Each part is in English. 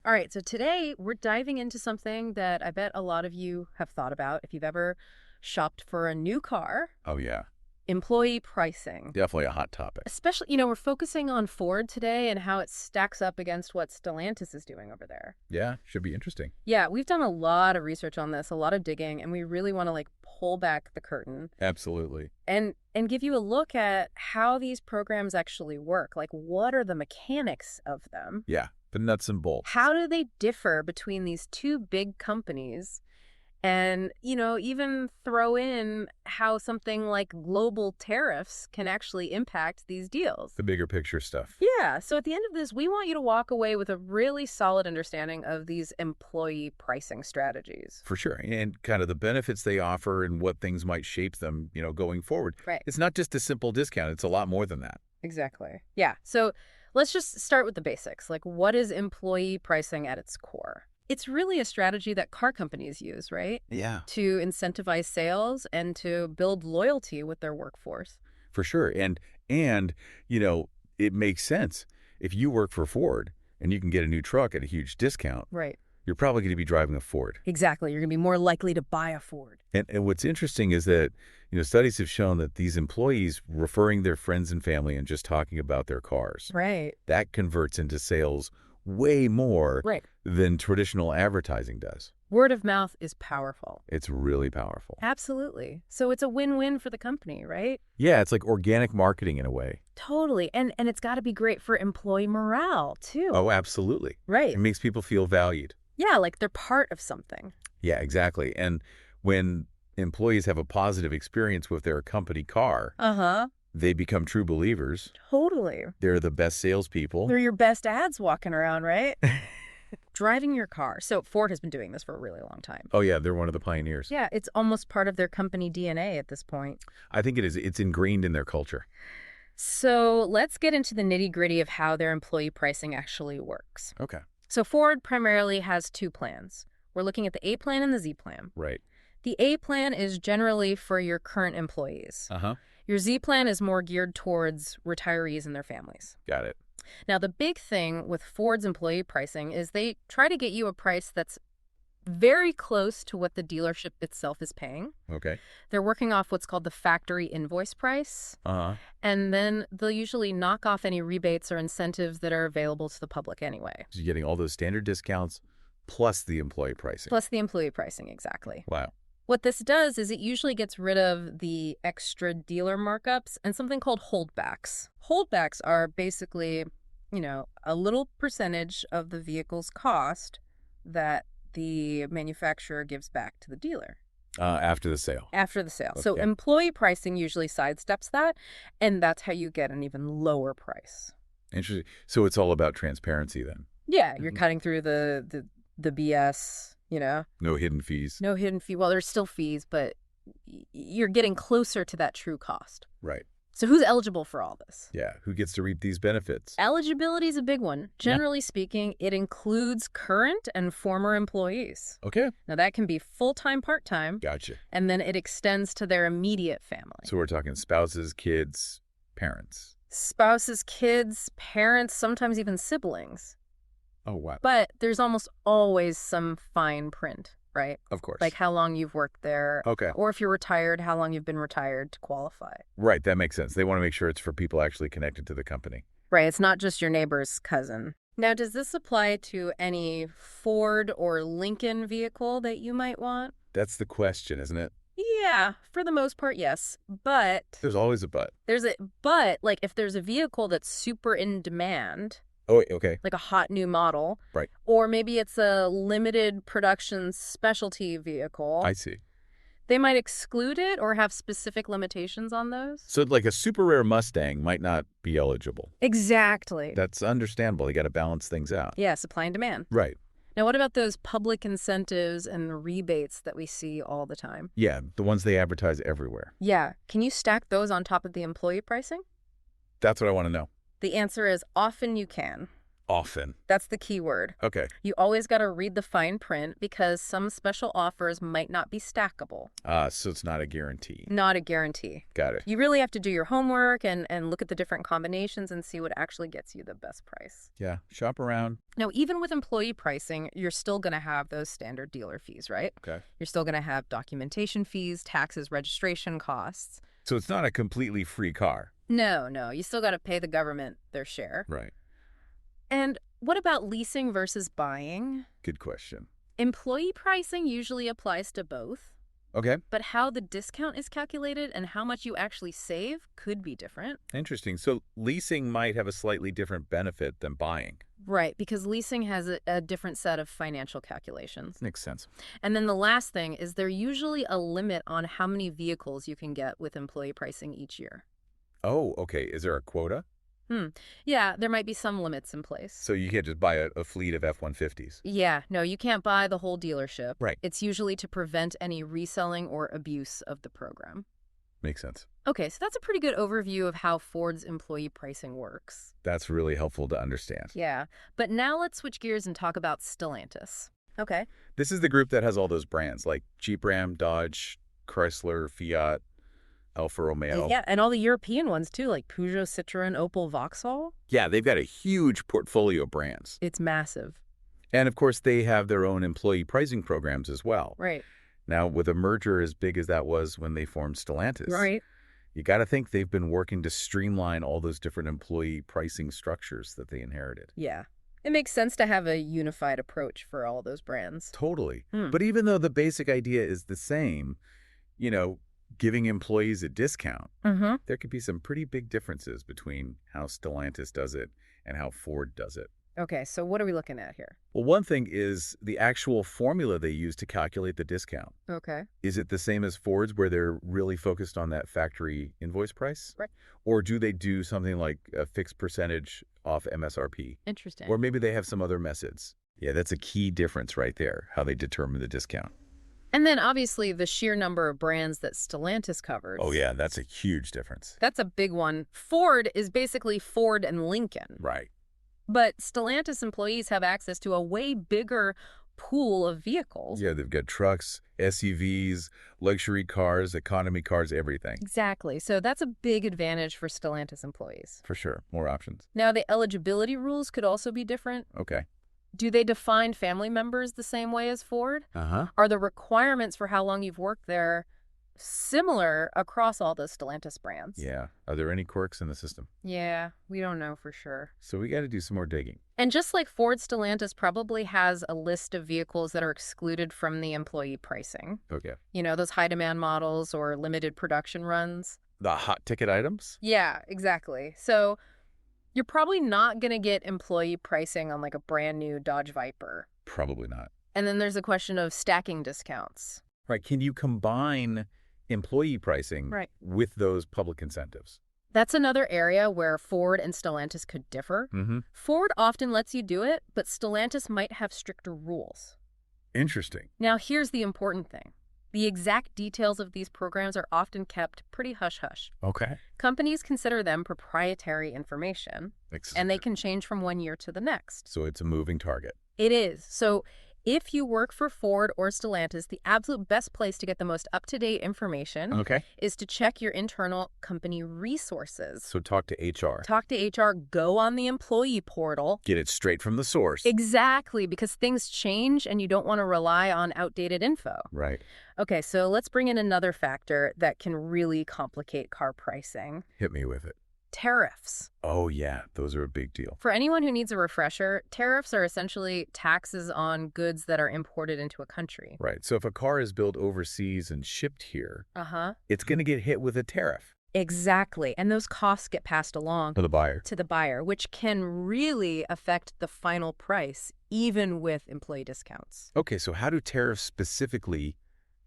All right, so today we're diving into something that I bet a lot of you have thought about if you've ever shopped for a new car, Oh, yeah. employee pricing. Definitely a hot topic. Especially, we're focusing on Ford today and how it stacks up against what Stellantis is doing over there. Yeah, should be interesting. Yeah, we've done a lot of research on this, a lot of digging, and we really want to pull back the curtain Absolutely. and give you a look at how these programs actually work. Like, what are the mechanics of them? Yeah, the nuts and bolts. How do they differ between these two big companies? And, even throw in how something like global tariffs can actually impact these deals. The bigger picture stuff. Yeah. So at the end of this, we want you to walk away with a really solid understanding of these employee pricing strategies. For sure. And kind of the benefits they offer and what things might shape them, going forward. Right. It's not just a simple discount. It's a lot more than that. Exactly. Yeah. So let's just start with the basics. Like, what is employee pricing at its core? It's really a strategy that car companies use, right? Yeah. To incentivize sales and to build loyalty with their workforce. For sure. And it makes sense. If you work for Ford and you can get a new truck at a huge discount, Right. you're probably going to be driving a Ford. Exactly. You're going to be more likely to buy a Ford. And what's interesting is that, studies have shown that these employees referring their friends and family and just talking about their cars, Right. that converts into sales way more Right. than traditional advertising does. Word of mouth is powerful. It's really powerful. Absolutely. So it's a win-win for the company, right? Yeah, it's like organic marketing in a way. Totally. And it's got to be great for employee morale, too. Oh, absolutely. Right. It makes people feel valued. Yeah, like they're part of something. Yeah, exactly. And when employees have a positive experience with their company car, Uh-huh. they become true believers. Totally. They're the best salespeople. They're your best ads walking around, right? Driving your car. So Ford has been doing this for a really long time. Oh, yeah, they're one of the pioneers. Yeah, it's almost part of their company DNA at this point. I think it is. It's ingrained in their culture. So let's get into the nitty-gritty of how their employee pricing actually works. Okay. So Ford primarily has two plans. We're looking at the A plan and the Z plan. Right. The A plan is generally for your current employees. Uh-huh. Your Z plan is more geared towards retirees and their families. Got it. Now, the big thing with Ford's employee pricing is they try to get you a price that's very close to what the dealership itself is paying. Okay. They're working off what's called the factory invoice price. Uh-huh. And then they'll usually knock off any rebates or incentives that are available to the public anyway. So you're getting all those standard discounts plus the employee pricing. Plus the employee pricing, exactly. Wow. What this does is it usually gets rid of the extra dealer markups and something called holdbacks. Holdbacks are basically, a little percentage of the vehicle's cost that the manufacturer gives back to the dealer. After the sale. After the sale. So Okay. employee pricing usually sidesteps that, and that's how you get an even lower price. Interesting. So it's all about transparency then. Yeah, you're cutting through the BS, No hidden fees. No hidden fee. Well, there's still fees, but you're getting closer to that true cost. Right. So who's eligible for all this? Yeah. Who gets to reap these benefits? Eligibility is a big one. Generally speaking, it includes current and former employees. Okay. Now, that can be full-time, part-time, Gotcha. and then it extends to their immediate family. So we're talking spouses, kids, parents. Spouses, kids, parents, sometimes even siblings. Oh, wow. But there's almost always some fine print, right? Of course. Like how long you've worked there. Okay. Or if you're retired, how long you've been retired to qualify. Right. That makes sense. They want to make sure it's for people actually connected to the company. Right. It's not just your neighbor's cousin. Now, does this apply to any Ford or Lincoln vehicle that you might want? That's the question, isn't it? Yeah, for the most part, yes. But There's always a but. if there's a vehicle that's super in demand, Oh, okay. like a hot new model, Right. or maybe it's a limited production specialty vehicle, I see. they might exclude it or have specific limitations on those. So like a super rare Mustang might not be eligible. Exactly. That's understandable. You got to balance things out. Yeah, supply and demand. Right. Now, what about those public incentives and rebates that we see all the time? Yeah, the ones they advertise everywhere. Yeah. Can you stack those on top of the employee pricing? That's what I want to know. The answer is often you can. Often. That's the key word. Okay. You always got to read the fine print because some special offers might not be stackable. So it's not a guarantee. Not a guarantee. Got it. You really have to do your homework and look at the different combinations and see what actually gets you the best price. Yeah, shop around. Now, even with employee pricing, you're still going to have those standard dealer fees, right? Okay. You're still going to have documentation fees, taxes, registration costs. So it's not a completely free car. No. You still got to pay the government their share. Right. And what about leasing versus buying? Good question. Employee pricing usually applies to both, Okay. but how the discount is calculated and how much you actually save could be different. Interesting. So leasing might have a slightly different benefit than buying. Right, because leasing has a different set of financial calculations. Makes sense. And then the last thing is there's usually a limit on how many vehicles you can get with employee pricing each year. Oh, okay. Is there a quota? Yeah, there might be some limits in place. So you can't just buy a fleet of F-150s? Yeah, no, you can't buy the whole dealership. Right. It's usually to prevent any reselling or abuse of the program. Makes sense. Okay, so that's a pretty good overview of how Ford's employee pricing works. That's really helpful to understand. Yeah, but now let's switch gears and talk about Stellantis. Okay. This is the group that has all those brands like Jeep, Ram, Dodge, Chrysler, Fiat, Alfa Romeo. Yeah, and all the European ones too, like Peugeot, Citroën, Opel, Vauxhall. Yeah, they've got a huge portfolio of brands. It's massive. And of course, they have their own employee pricing programs as well. Right. Now, with a merger as big as that was when they formed Stellantis, Right. you got to think they've been working to streamline all those different employee pricing structures that they inherited. Yeah. It makes sense to have a unified approach for all those brands. Totally. But even though the basic idea is the same, giving employees a discount, there could be some pretty big differences between how Stellantis does it and how Ford does it. Okay, so what are we looking at here? Well, one thing is the actual formula they use to calculate the discount. Okay. Is it the same as Ford's where they're really focused on that factory invoice price? Right. Or do they do something like a fixed percentage off MSRP? Interesting. Or maybe they have some other methods. Yeah, that's a key difference right there, how they determine the discount. And then obviously the sheer number of brands that Stellantis covers. Oh, yeah, that's a huge difference. That's a big one. Ford is basically Ford and Lincoln. Right. But Stellantis employees have access to a way bigger pool of vehicles. Yeah, they've got trucks, SUVs, luxury cars, economy cars, everything. Exactly. So that's a big advantage for Stellantis employees. For sure. More options. Now, the eligibility rules could also be different. Okay. Do they define family members the same way as Ford? Uh-huh. Are the requirements for how long you've worked there similar across all the Stellantis brands? Yeah. Are there any quirks in the system? Yeah, we don't know for sure. So we got to do some more digging. And just like Ford, Stellantis probably has a list of vehicles that are excluded from the employee pricing. Okay. Those high-demand models or limited production runs. The hot ticket items? Yeah, exactly. So you're probably not going to get employee pricing on like a brand new Dodge Viper. Probably not. And then there's a question of stacking discounts. Right. Can you combine employee pricing with those public incentives? That's another area where Ford and Stellantis could differ. Ford often lets you do it, but Stellantis might have stricter rules. Interesting. Now, here's the important thing. The exact details of these programs are often kept pretty hush-hush. Okay. Companies consider them proprietary information, and they can change from one year to the next. So it's a moving target. It is. So if you work for Ford or Stellantis, the absolute best place to get the most up-to-date information is to check your internal company resources. So talk to HR. Talk to HR, go on the employee portal. Get it straight from the source. Exactly, because things change and you don't want to rely on outdated info. Right. Okay, so let's bring in another factor that can really complicate car pricing. Hit me with it. Tariffs. Oh, yeah. Those are a big deal. For anyone who needs a refresher, tariffs are essentially taxes on goods that are imported into a country. Right. So if a car is built overseas and shipped here, it's going to get hit with a tariff. Exactly. And those costs get passed along To the buyer, which can really affect the final price, even with employee discounts. Okay, so how do tariffs specifically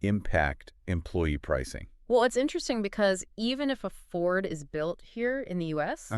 impact employee pricing? Well, it's interesting because even if a Ford is built here in the U.S.,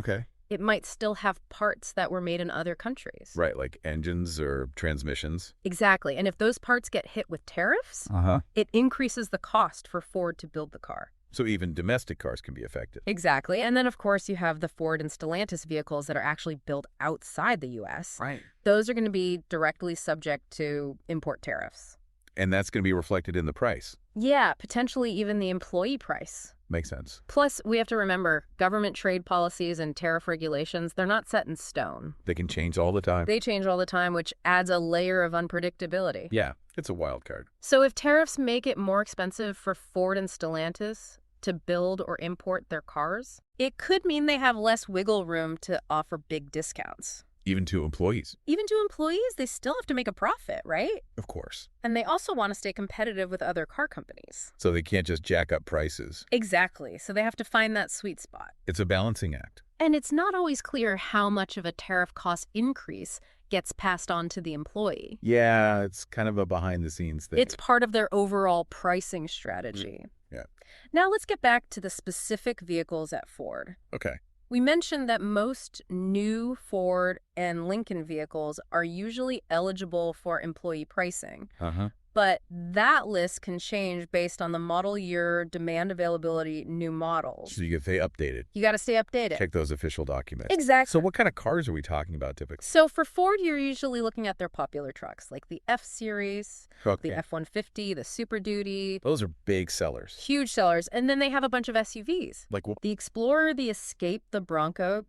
it might still have parts that were made in other countries. Right, like engines or transmissions. Exactly. And if those parts get hit with tariffs, it increases the cost for Ford to build the car. So even domestic cars can be affected. Exactly. And then, of course, you have the Ford and Stellantis vehicles that are actually built outside the U.S. Right. Those are going to be directly subject to import tariffs. And that's going to be reflected in the price. Yeah, potentially even the employee price. Makes sense. Plus, we have to remember, government trade policies and tariff regulations, they're not set in stone. They can change all the time. They change all the time, which adds a layer of unpredictability. Yeah, it's a wild card. So if tariffs make it more expensive for Ford and Stellantis to build or import their cars, it could mean they have less wiggle room to offer big discounts. Even to employees. Even to employees, they still have to make a profit, right? Of course. And they also want to stay competitive with other car companies. So they can't just jack up prices. Exactly. So they have to find that sweet spot. It's a balancing act. And it's not always clear how much of a tariff cost increase gets passed on to the employee. Yeah, it's kind of a behind-the-scenes thing. It's part of their overall pricing strategy. Yeah. Now let's get back to the specific vehicles at Ford. Okay. We mentioned that most new Ford and Lincoln vehicles are usually eligible for employee pricing. But that list can change based on the model year, demand availability, new models. So you get stay updated. You got to stay updated. Check those official documents. Exactly. So what kind of cars are we talking about typically? So for Ford, you're usually looking at their popular trucks, like the F-Series, Okay. the F-150, the Super Duty. Those are big sellers. Huge sellers. And then they have a bunch of SUVs. Like what? The Explorer, the Escape, the Bronco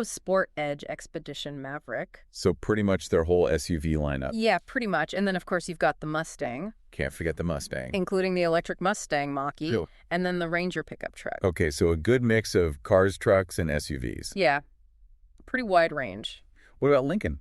Sport Edge Expedition Maverick. So pretty much their whole SUV lineup. Yeah, pretty much. And then, of course, you've got the Mustang, Can't forget the Mustang. including the electric Mustang Mach-E, Really? and then the Ranger pickup truck. Okay, so a good mix of cars, trucks, and SUVs. Yeah, pretty wide range. What about Lincoln?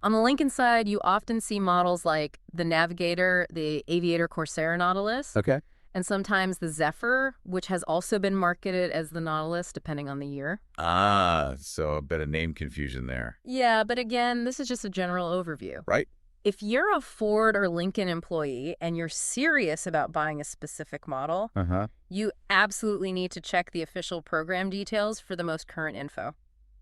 On the Lincoln side, you often see models like the Navigator, the Aviator Corsair Nautilus, Okay. and sometimes the Zephyr, which has also been marketed as the Nautilus, depending on the year. Ah, so a bit of name confusion there. Yeah, but again, this is just a general overview. Right. If you're a Ford or Lincoln employee and you're serious about buying a specific model, you absolutely need to check the official program details for the most current info.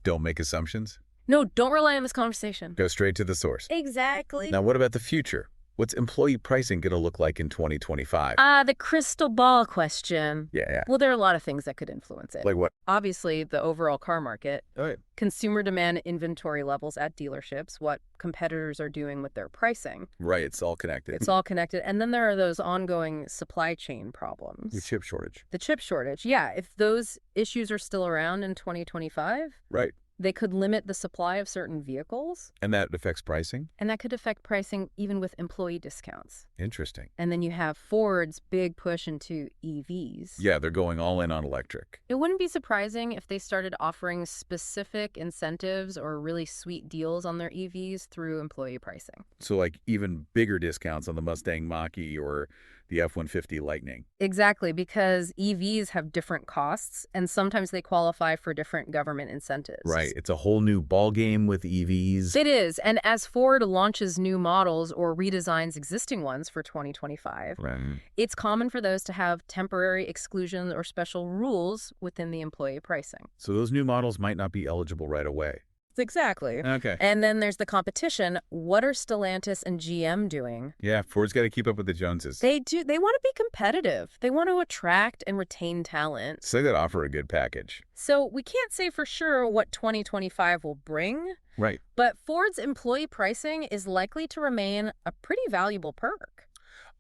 Don't make assumptions. No, don't rely on this conversation. Go straight to the source. Exactly. Now, what about the future? What's employee pricing going to look like in 2025? The crystal ball question. Yeah. Well, there are a lot of things that could influence it. Like what? Obviously, the overall car market, Oh, yeah. consumer demand inventory levels at dealerships, what competitors are doing with their pricing. Right, it's all connected. It's all connected. And then there are those ongoing supply chain problems. The chip shortage. The chip shortage. Yeah, if those issues are still around in 2025, Right. they could limit the supply of certain vehicles, And that affects pricing? and that could affect pricing even with employee discounts. Interesting. And then you have Ford's big push into EVs. Yeah, they're going all in on electric. It wouldn't be surprising if they started offering specific incentives or really sweet deals on their EVs through employee pricing. So like even bigger discounts on the Mustang Mach-E or the F-150 Lightning. Exactly, because EVs have different costs, and sometimes they qualify for different government incentives. Right. It's a whole new ballgame with EVs. It is, and as Ford launches new models or redesigns existing ones for 2025, Right. it's common for those to have temporary exclusions or special rules within the employee pricing. So those new models might not be eligible right away. Exactly. Okay. And then there's the competition. What are Stellantis and GM doing? Yeah, Ford's got to keep up with the Joneses. They do. They want to be competitive. They want to attract and retain talent. So they got to offer a good package. So we can't say for sure what 2025 will bring, Right. but Ford's employee pricing is likely to remain a pretty valuable perk.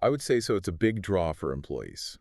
I would say so. It's a big draw for employees.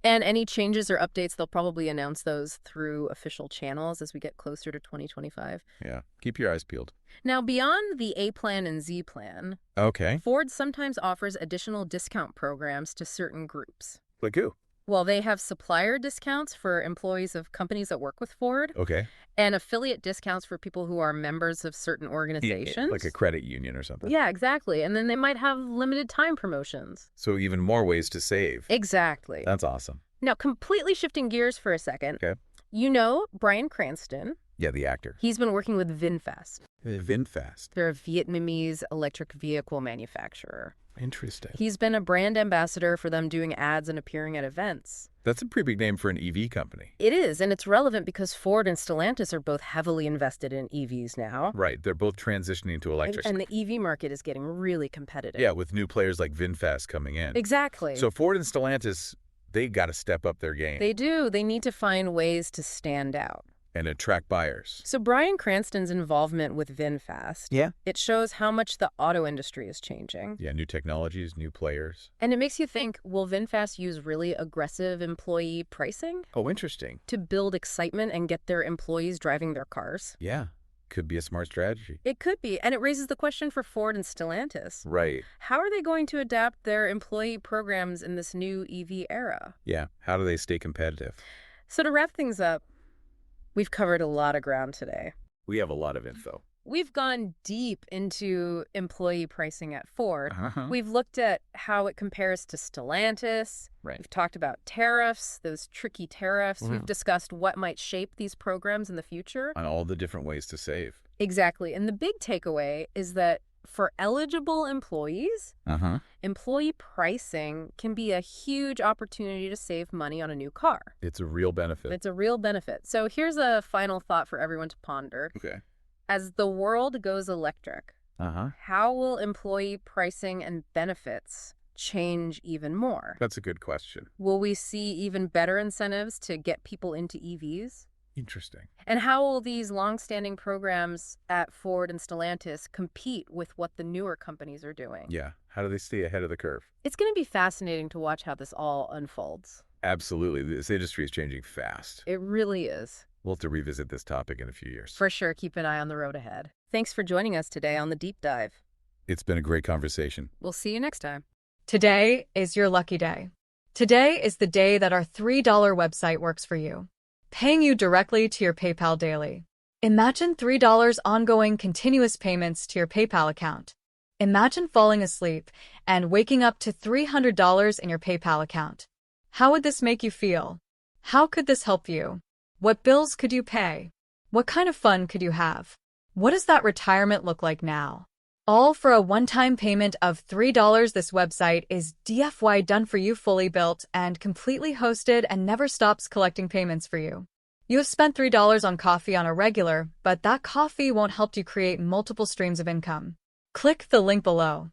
And any changes or updates, they'll probably announce those through official channels as we get closer to 2025. Yeah. Keep your eyes peeled. Now, beyond the A plan and Z plan, Okay. Ford sometimes offers additional discount programs to certain groups. Like who? Well, they have supplier discounts for employees of companies that work with Ford Okay. and affiliate discounts for people who are members of certain organizations. Like a credit union or something. Yeah, exactly. And then they might have limited time promotions. So even more ways to save. Exactly. That's awesome. Now, completely shifting gears for a second. Okay. You know Bryan Cranston. Yeah, the actor. He's been working with VinFast. VinFast. They're a Vietnamese electric vehicle manufacturer. Interesting. He's been a brand ambassador for them doing ads and appearing at events. That's a pretty big name for an EV company. It is, and it's relevant because Ford and Stellantis are both heavily invested in EVs now. Right. They're both transitioning to electric. And the EV market is getting really competitive. Yeah, with new players like VinFast coming in. Exactly. So Ford and Stellantis, They got to step up their game. They do. They need to find ways to stand out. And attract buyers. So Bryan Cranston's involvement with VinFast, it shows how much the auto industry is changing. Yeah, new technologies, new players. And it makes you think, will VinFast use really aggressive employee pricing? Oh, interesting. To build excitement and get their employees driving their cars? Yeah, could be a smart strategy. It could be, and it raises the question for Ford and Stellantis. Right. How are they going to adapt their employee programs in this new EV era? Yeah, how do they stay competitive? So to wrap things up, we've covered a lot of ground today. We have a lot of info. We've gone deep into employee pricing at Ford. Uh-huh. We've looked at how it compares to Stellantis. Right. We've talked about tariffs, those tricky tariffs. We've discussed what might shape these programs in the future. On all the different ways to save. Exactly. And the big takeaway is that for eligible employees, employee pricing can be a huge opportunity to save money on a new car. It's a real benefit. It's a real benefit. So here's a final thought for everyone to ponder. Okay. As the world goes electric, how will employee pricing and benefits change even more? That's a good question. Will we see even better incentives to get people into EVs? Interesting. And how will these long-standing programs at Ford and Stellantis compete with what the newer companies are doing? Yeah. How do they stay ahead of the curve? It's going to be fascinating to watch how this all unfolds. Absolutely. This industry is changing fast. It really is. We'll have to revisit this topic in a few years. For sure. Keep an eye on the road ahead. Thanks for joining us today on The Deep Dive. It's been a great conversation. We'll see you next time. Today is your lucky day. Today is the day that our $3 website works for you, paying you directly to your PayPal daily. Imagine $3 ongoing continuous payments to your PayPal account. Imagine falling asleep and waking up to $300 in your PayPal account. How would this make you feel? How could this help you? What bills could you pay? What kind of fun could you have? What does that retirement look like now? All for a one-time payment of $3. This website is DFY done for you, fully built and completely hosted, and never stops collecting payments for you. You have spent $3 on coffee on a regular, but that coffee won't help you create multiple streams of income. Click the link below.